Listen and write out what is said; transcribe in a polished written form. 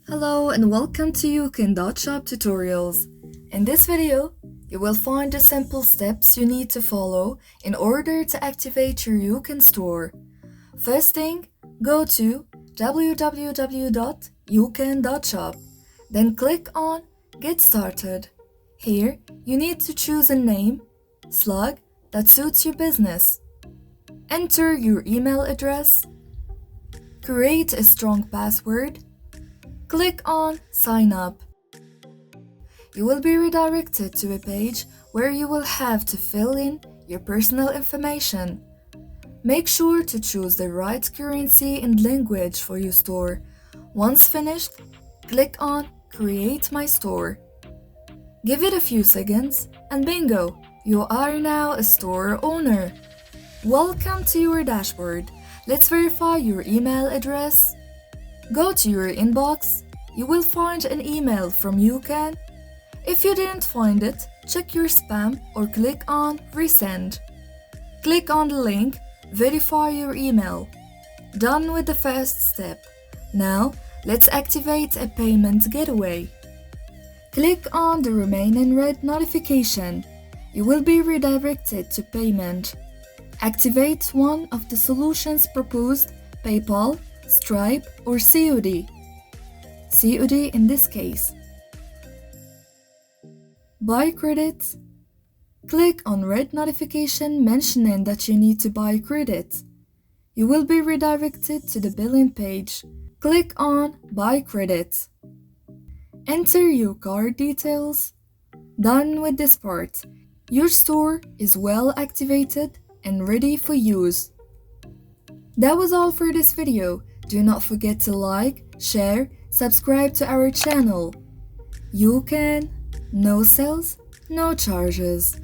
Hello and welcome to YouCan.shop tutorials. In this video, you will find the simple steps you need to follow in order to activate your YouCan store. First thing, go to www.youcan.shop, then click on Get Started. Here, you need to choose a name, slug, that suits your business. Enter your email address, create a strong password, click on Sign Up. You will be redirected to a page where you will have to fill in your personal information. Make sure to choose the right currency and language for your store. Once finished, click on Create My Store. Give it a few seconds and bingo, you are now a store owner. Welcome to your dashboard. Let's verify your email address. Go to your inbox. You will find an email from YouCan. If you didn't find it, check your spam or click on Resend. Click on the link, verify your email. Done with the first step. Now, let's activate a payment gateway. Click on the Remain in Red notification. You will be redirected to payment. Activate one of the solutions proposed, PayPal, Stripe, or COD. COD in this case. Buy credits. Click on red notification mentioning that you need to buy credits. You will be redirected to the billing page. Click on Buy credits. Enter your card details. Done with this part. Your store is well activated and ready for use. That was all for this video. Do not forget to like, share, subscribe to our channel. YouCan, no sales, no charges.